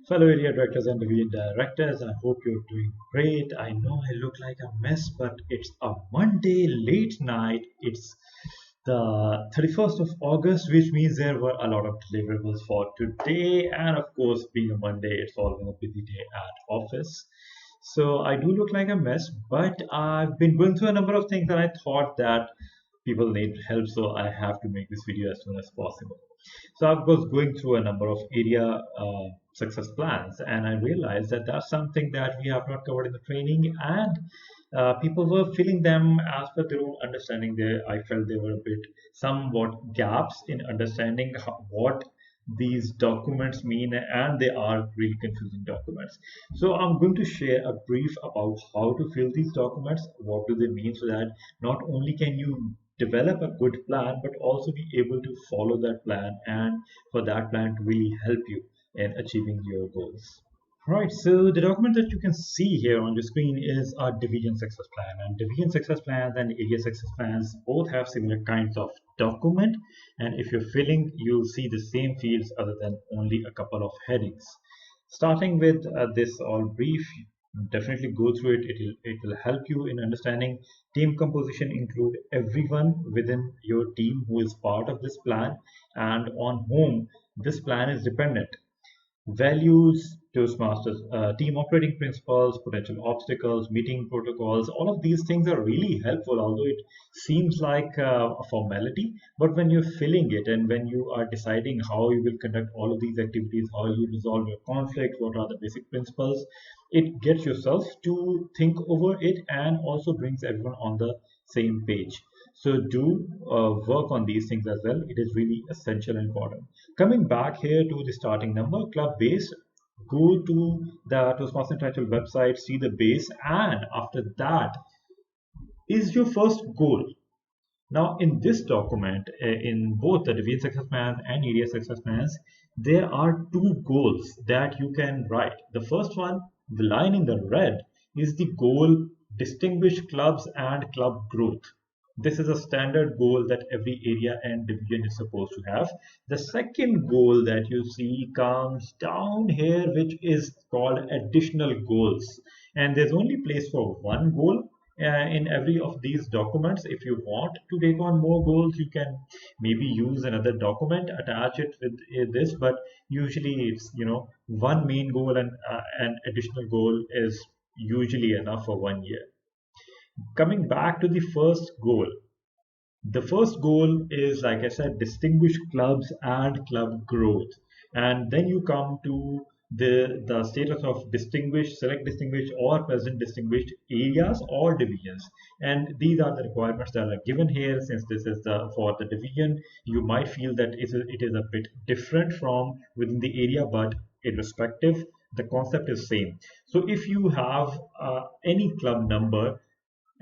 Fellow area directors and division directors, I hope you're doing great. I know I look like a mess, but it's a Monday late night. It's the 31st of August, which means there were a lot of deliverables for today. And of course, being a Monday, it's always a busy day at office. So I do look like a mess, but I've been going through a number of things and I thought that people need help, so I have to make this video as soon as possible. So I was going through a number of area success plans, and I realized that that's something that we have not covered in the training, and people were filling them as per their own understanding. There, I felt there were a bit somewhat gaps in understanding what these documents mean, and they are really confusing documents. So I'm going to share a brief about how to fill these documents, what do they mean, so that not only can you develop a good plan but also be able to follow that plan, and for that plan to really help you in achieving your goals. Right, so the document that you can see here on the screen is our division success plan, and division success plans and area success plans both have similar kinds of document, and if you're filling, you'll see the same fields other than only a couple of headings. Starting with this all brief, definitely go through it. It will help you in understanding team composition. Include everyone within your team who is part of this plan and on whom this plan is dependent. Values, Toastmasters, team operating principles, potential obstacles, meeting protocols, all of these things are really helpful, although it seems like a formality. But when you're filling it and when you are deciding how you will conduct all of these activities, how you resolve your conflicts, what are the basic principles, it gets yourself to think over it and also brings everyone on the same page. So do work on these things as well. It is really essential and important. Coming back here to the starting number, club base, go to the Toastmasters Entitled website, see the base, and after that is your first goal. Now, in this document, in both the division success plans and area success plans, there are two goals that you can write. The first one, the line in the red, is the goal: distinguish clubs and club growth. This is a standard goal that every area and division is supposed to have. The second goal that you see comes down here, which is called additional goals. And there's only place for one goal in every of these documents. If you want to take on more goals, you can maybe use another document, attach it with this, but usually it's one main goal, and an additional goal is usually enough for 1 year. Coming back to the first goal, the first goal is, like I said, distinguish clubs and club growth. And then you come to the status of distinguish, select distinguished or present distinguished areas or divisions. And these are the requirements that are given here. Since this is for the division, you might feel that it is a bit different from within the area, but irrespective, the concept is same. So if you have any club number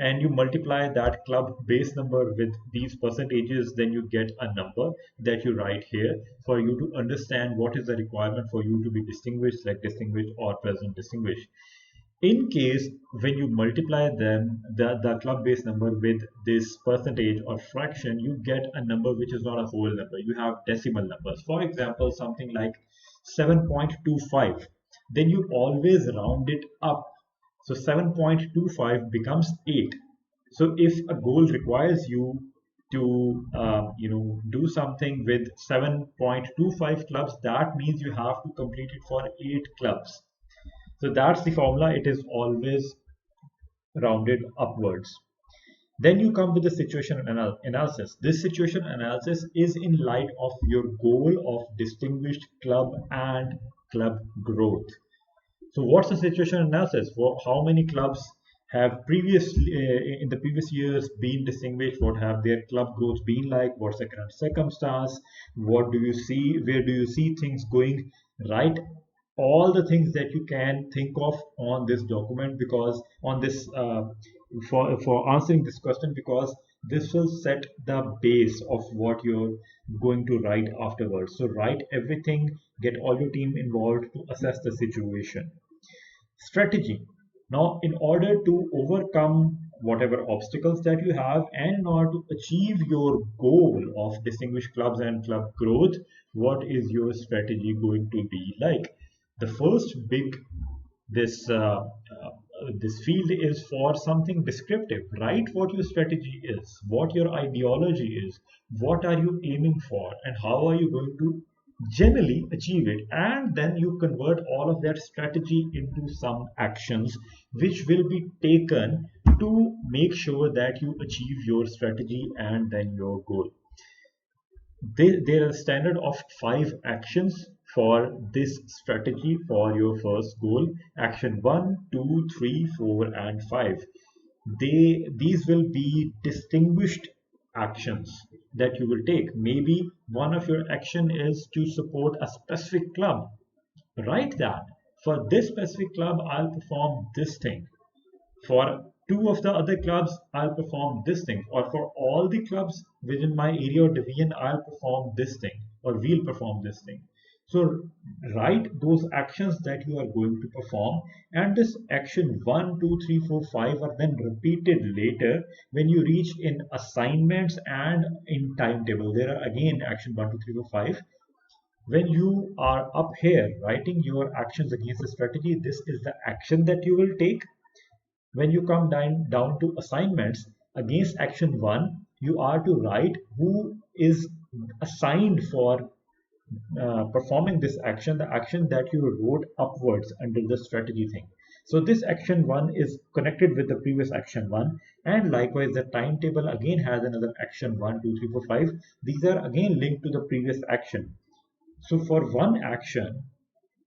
and you multiply that club base number with these percentages, then you get a number that you write here for you to understand what is the requirement for you to be distinguished, like distinguished or present distinguished. In case when you multiply them, the club base number with this percentage or fraction, you get a number which is not a whole number. You have decimal numbers. For example, something like 7.25. Then you always round it up. So 7.25 becomes 8. So if a goal requires you to do something with 7.25 clubs, that means you have to complete it for 8 clubs. So that's the formula. It is always rounded upwards. Then you come with the situation analysis. This situation analysis is in light of your goal of distinguished club and club growth. So what's the situation analysis? For how many clubs have previously in the previous years been distinguished? What have their club growth been like? What's the current circumstance? What do you see? Where do you see things going? Right, all the things that you can think of on this document, because on this for answering this question, because this will set the base of what you're going to write afterwards. So write everything, get all your team involved to assess the situation. Strategy. Now, in order to overcome whatever obstacles that you have, and in order to achieve your goal of distinguished clubs and club growth, what is your strategy going to be like? The first big this this field is for something descriptive. Write what your strategy is, what your ideology is, what are you aiming for, and how are you going to generally achieve it. And then you convert all of that strategy into some actions which will be taken to make sure that you achieve your strategy and then your goal. There are a standard of 5 actions for this strategy for your first goal. Action 1, 2, 3, 4, and 5. These will be distinguished actions that you will take. Maybe one of your action is to support a specific club. Write that. For this specific club, I'll perform this thing. For 2 of the other clubs, I'll perform this thing. Or for all the clubs within my area or division, I'll perform this thing, or we'll perform this thing. So write those actions that you are going to perform, and this action 1, 2, 3, 4, 5 are then repeated later when you reach in assignments and in timetable. There are again action 1, 2, 3, 4, 5. When you are up here writing your actions against the strategy, this is the action that you will take. When you come down to assignments, against action 1, you are to write who is assigned for performing this action, the action that you wrote upwards under the strategy thing. So this action 1 is connected with the previous action 1, and likewise the timetable again has another action 1, 2, 3, 4, 5. These are again linked to the previous action. So for one action,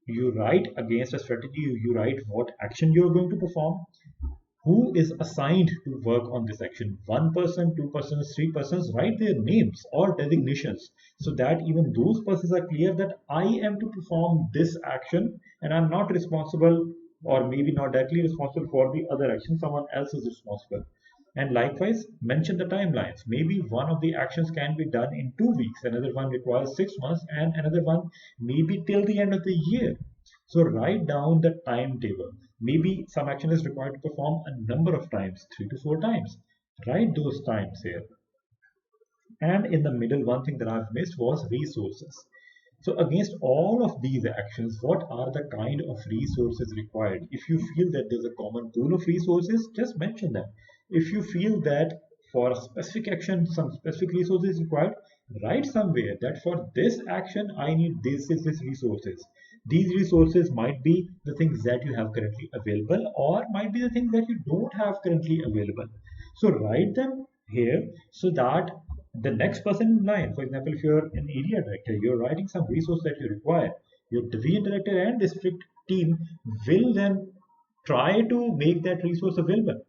you write against a strategy, you write what action you are going to perform, who is assigned to work on this action. 1 person, 2 persons, 3 persons, write their names or designations so that even those persons are clear that I am to perform this action and I'm not responsible, or maybe not directly responsible for the other action, someone else is responsible. And likewise, mention the timelines. Maybe one of the actions can be done in 2 weeks, another one requires 6 months, and another one maybe till the end of the year. So write down the timetable. Maybe some action is required to perform a number of times, 3 to 4 times. Write those times here. And in the middle, one thing that I've missed was resources. So against all of these actions, what are the kind of resources required? If you feel that there's a common pool of resources, just mention them. If you feel that for a specific action, some specific resources required, write somewhere that for this action, I need this resources. These resources might be the things that you have currently available, or might be the things that you don't have currently available. So write them here so that the next person in line, for example, if you're an area director, you're writing some resource that you require. Your division director and district team will then try to make that resource available.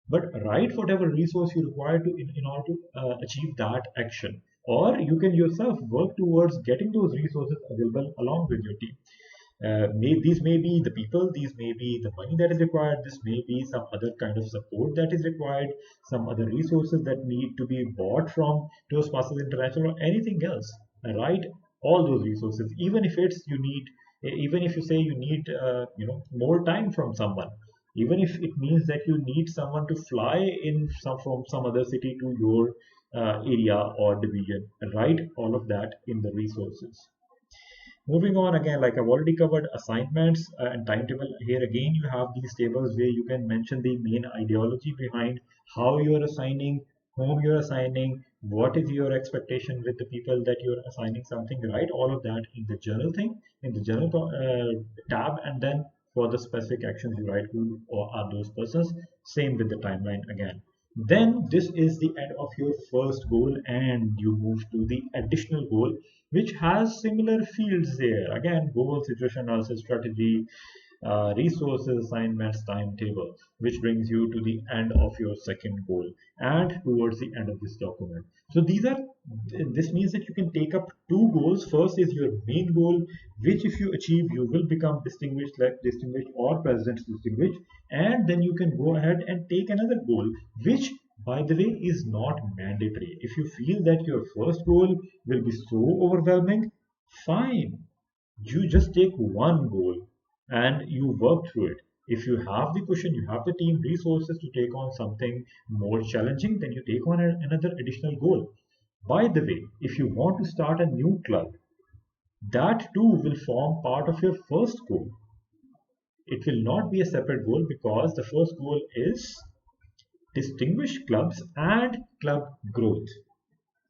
But write whatever resource you require to in order to achieve that action. Or you can yourself work towards getting those resources available along with your team. These may be the people, these may be the money that is required, this may be some other kind of support that is required, some other resources that need to be bought from Toastmasters International, or anything else. Write all those resources, even if it's you need, even if you say you need more time from someone, even if it means that you need someone to fly in from some other city to your area or division. Write all of that in the resources. Moving on, again, like I've already covered assignments and timetable. Here again, you have these tables where you can mention the main ideology behind how you're assigning, whom you're assigning, what is your expectation with the people that you're assigning something. Write all of that in the journal thing, in the journal tab, and then for the specific actions you write who are those persons. Same with the timeline again. Then this is the end of your first goal, and you move to the additional goal, which has similar fields there. Again, goal, situation analysis, strategy, resources, assignments, timetable, which brings you to the end of your second goal and towards the end of this document. So this means that you can take up 2 goals. First is your main goal, which if you achieve, you will become distinguished, like distinguished or president's distinguished. And then you can go ahead and take another goal, which by the way is not mandatory. If you feel that your first goal will be so overwhelming, fine. You just take one goal and you work through it. If you have the cushion, you have the team resources to take on something more challenging, then you take on another additional goal. By the way, if you want to start a new club, that too will form part of your first goal. It will not be a separate goal because the first goal is distinguish clubs and club growth,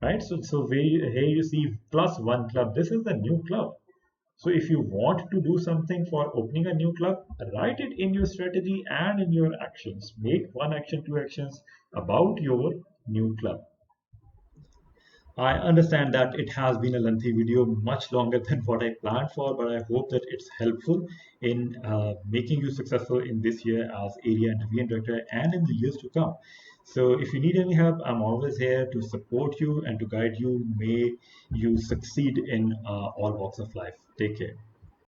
right? So here you see plus one club. This is the new club. So if you want to do something for opening a new club, write it in your strategy and in your actions. Make one action, two actions about your new club. I understand that it has been a lengthy video, much longer than what I planned for, but I hope that it's helpful in making you successful in this year as area and division director and in the years to come. So if you need any help, I'm always here to support you and to guide you. May you succeed in all walks of life. Take care.